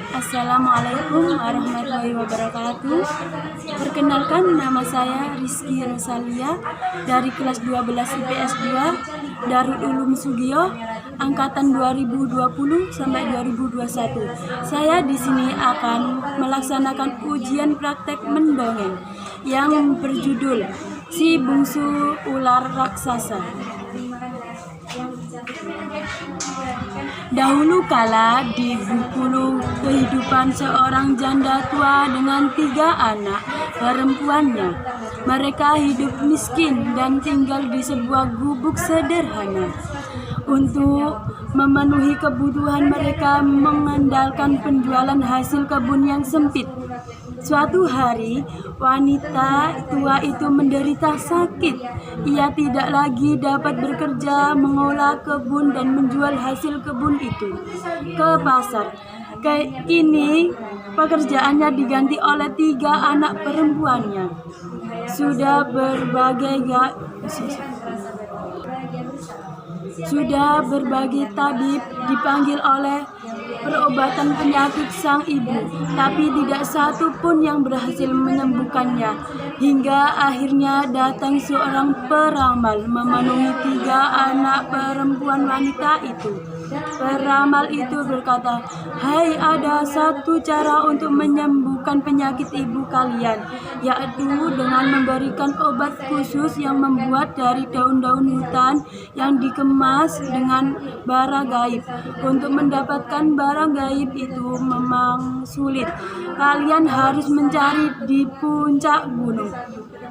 Assalamualaikum warahmatullahi wabarakatuh. Perkenalkan, nama saya Rizky Rosalia dari kelas 12 IPS 2 Darul Ulum Sugio angkatan 2020 sampai 2021. Saya di sini akan melaksanakan ujian praktek mendongeng yang berjudul Si Bungsu Ular Raksasa. Dahulu kala di bengkulu kehidupan seorang janda tua dengan 3 anak perempuannya. Mereka hidup miskin dan tinggal di sebuah gubuk sederhana. Untuk memenuhi kebutuhan mereka mengandalkan penjualan hasil kebun yang sempit. Suatu hari, wanita tua itu menderita sakit. Ia tidak lagi dapat bekerja, mengolah kebun dan menjual hasil kebun itu ke pasar. Kini pekerjaannya diganti oleh 3 anak perempuannya. Sudah berbagai tabib dipanggil oleh perobatan penyakit sang ibu, tapi tidak satu pun yang berhasil menyembuhkannya. Hingga akhirnya datang seorang peramal memenuhi 3 anak perempuan wanita itu. Peramal itu berkata, "Hai, ada satu cara untuk menyembuhkan penyakit ibu kalian, yaitu dengan memberikan obat khusus yang membuat dari daun-daun hutan yang dikemas dengan bara gaib. Untuk mendapatkan bara gaib itu memang sulit. Kalian harus mencari di puncak gunung.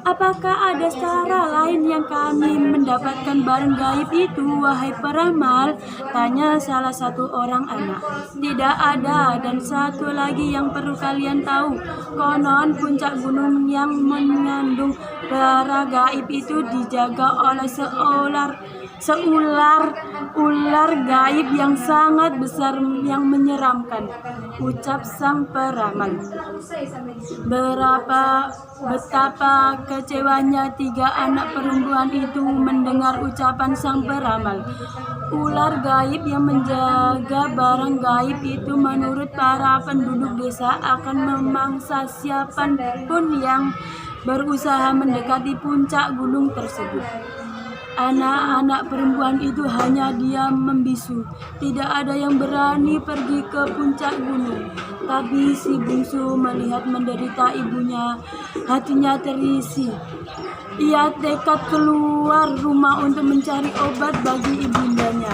Apakah ada cara lain yang kami mendapatkan barang gaib itu, wahai peramal?" tanya salah satu orang anak. "Tidak ada, dan satu lagi yang perlu kalian tahu. Konon puncak gunung yang mengandung bara gaib itu dijaga oleh ular gaib yang sangat besar yang menyeramkan," ucap sang peramal. Betapa kecewanya 3 anak perempuan itu mendengar ucapan sang peramal. Ular gaib yang menjaga barang gaib itu menurut para penduduk desa akan memangsa siapapun yang berusaha mendekati puncak gunung tersebut. Anak-anak perempuan itu hanya diam membisu. Tidak ada yang berani pergi ke puncak gunung. Tapi si bungsu melihat menderita ibunya, hatinya terisi. Ia tekad keluar rumah untuk mencari obat bagi ibundanya.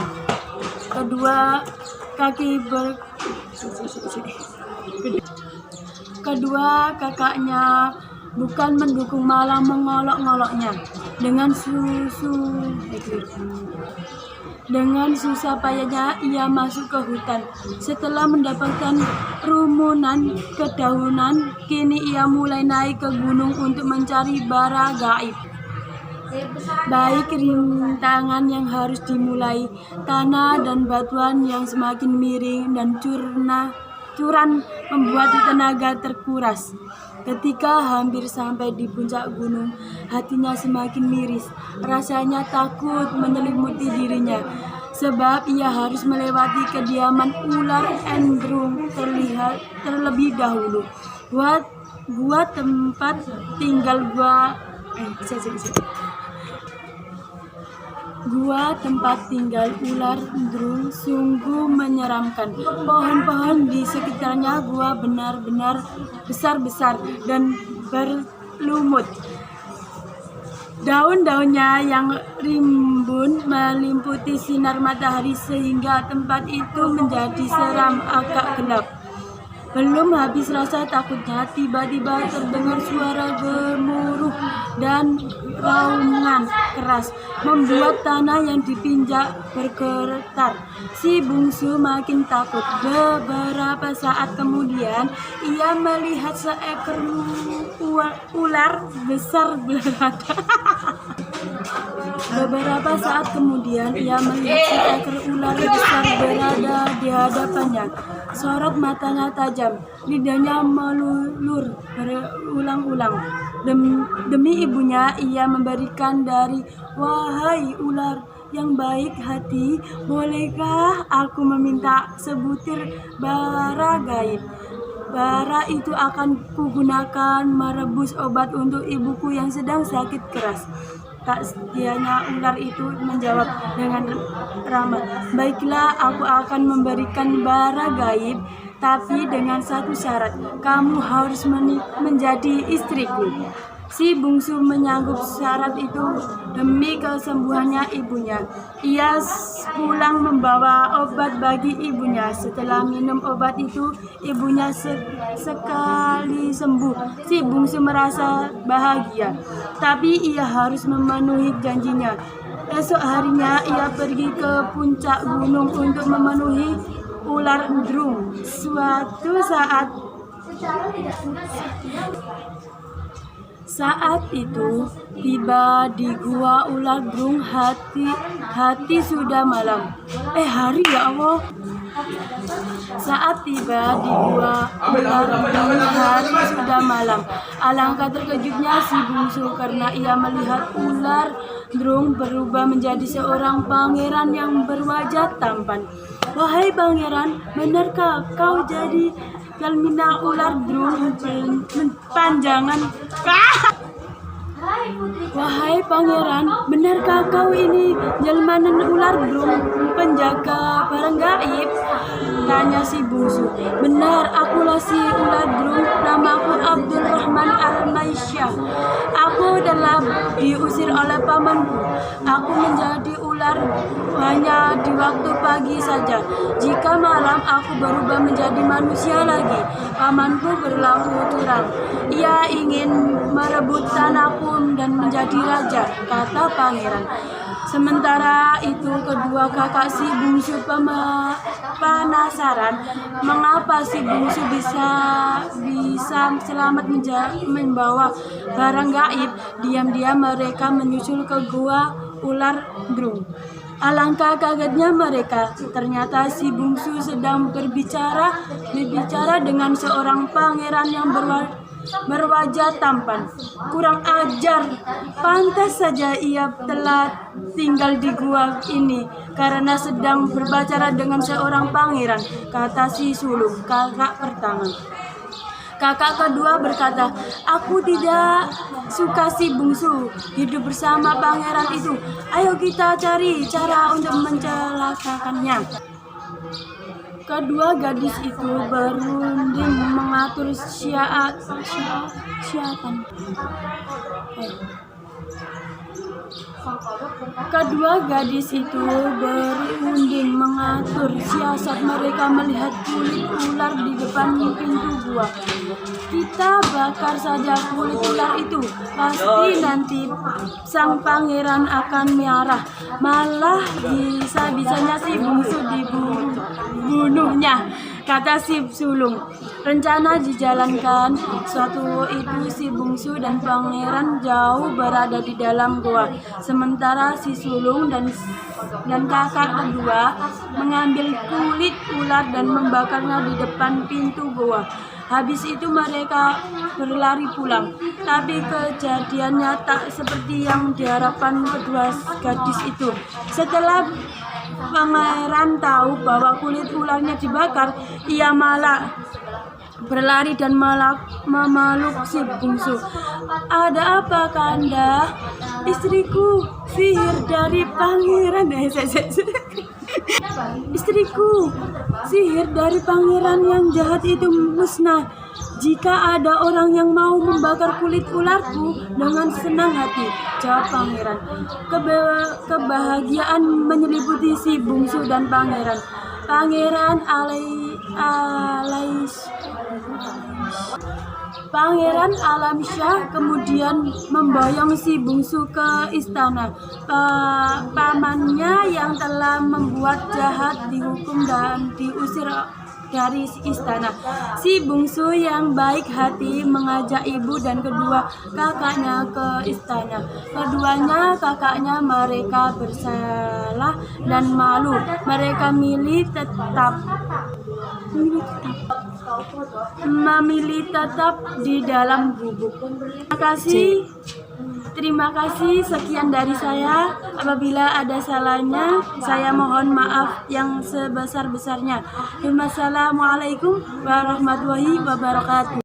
Kedua kakaknya bukan mendukung, malah mengolok-ngoloknya. Dengan susah payahnya ia masuk ke hutan. Setelah mendapatkan rumunan kedaunan, kini ia mulai naik ke gunung untuk mencari bara gaib. Baik rintangan yang harus dimulai, tanah dan batuan yang semakin miring dan curam membuat tenaga terkuras. Ketika hampir sampai di puncak gunung, hatinya semakin miris. Rasanya takut menyelimuti dirinya, sebab ia harus melewati kediaman ular endrung terlebih dahulu. Gua tempat tinggal ular endrung sungguh menyeramkan. Pohon-pohon di sekitarnya gua benar-benar besar-besar dan berlumut. Daun-daunnya yang rimbun meliputi sinar matahari sehingga tempat itu menjadi seram, agak gelap. Belum habis rasa takutnya, tiba-tiba terdengar suara gemuruh dan raungan keras, membuat tanah yang dipinjak bergetar. Si bungsu makin takut. Beberapa saat kemudian, ia melihat seekor ular besar berada. Di hadapannya. Sorot matanya tajam, lidahnya melulur berulang-ulang. Demi ibunya, ia memberikan dari, "Wahai ular yang baik hati, bolehkah aku meminta sebutir bara gaib? Bara itu akan kugunakan merebus obat untuk ibuku yang sedang sakit keras. Tak setianya ular itu menjawab dengan ramah, baiklah, aku akan memberikan bara gaib, tapi dengan satu syarat, kamu harus menjadi istriku. Si bungsu menyanggup syarat itu demi kesembuhannya ibunya. Ia pulang membawa obat bagi ibunya. Setelah minum obat itu, ibunya sekali sembuh. Si bungsu merasa bahagia, tapi ia harus memenuhi janjinya. Esok harinya ia pergi ke puncak gunung untuk memenuhi ular drung. Suatu saat itu tiba di gua ular drung, hati sudah malam. Hari ya Allah. Saat tiba di gua ular drung, hati sudah malam. Alangkah terkejutnya si bungsu karena ia melihat ular drung berubah menjadi seorang pangeran yang berwajah tampan. Wahai pangeran, benarkah kau jadi Galmina ular drung panjangan? Wahai pangeran, benarkah kau ini jelmanan ular drung penjaga barang gaib? Tanya si bungsu. Benar, akulah si ular drung, namaku Abdul Rahman Al-Maisyah. Aku telah diusir oleh pamanku. Aku menjadi ular hanya di waktu pagi saja. Jika malam aku berubah menjadi manusia lagi. Pamanku berlaku curang. Ia ingin merebut tanahku dan menjadi raja, kata pangeran. Sementara itu kedua kakak si bungsu penasaran mengapa si bungsu bisa selamat membawa barang gaib. Diam-diam mereka menyusul ke gua ular drung. Alangkah kagetnya mereka, ternyata si bungsu sedang berbicara dengan seorang pangeran yang berwajah tampan. Kurang ajar, pantas saja ia telah tinggal di gua ini karena sedang berbicara dengan seorang pangeran, kata si sulung, kakak pertama. Kakak kedua berkata, aku tidak suka si bungsu hidup bersama pangeran itu. Ayo kita cari cara untuk mencelakakannya. Kedua gadis itu berunding mengatur siasat mereka melihat kulit ular di depan pintu gua. Kita bakar saja kulit ular itu, pasti nanti sang pangeran akan marah. Malah bisa-bisanya si bungsu dibunuhnya, kata si sulung. Rencana dijalankan. Suatu itu si bungsu dan pangeran jauh berada di dalam gua. Sementara si sulung dan kakak kedua mengambil kulit ular dan membakarnya di depan pintu gua. Habis itu mereka berlari pulang. Tapi kejadiannya tak seperti yang diharapkan kedua gadis itu. Setelah pangeran tahu bahwa kulit ularnya dibakar, ia malah berlari dan memeluk si bungsu. Ada apa kanda? Istriku, sihir dari pangeran. Istriku, sihir dari pangeran yang jahat itu musnah. Jika ada orang yang mau membakar kulit ularku, dengan senang hati, jawab pangeran. Kebahagiaan menyelimuti si bungsu dan pangeran. Pangeran Alamsyah kemudian memboyong si bungsu ke istana. Pamannya yang telah membuat jahat dihukum dan diusir dari istana. Si bungsu yang baik hati mengajak ibu dan kedua kakaknya ke istana. Keduanya kakaknya mereka bersalah dan malu. Mereka memilih tetap di dalam gubuk. Terima kasih. Terima kasih, sekian dari saya. Apabila ada salahnya, saya mohon maaf yang sebesar-besarnya. Wassalamualaikum warahmatullahi wabarakatuh.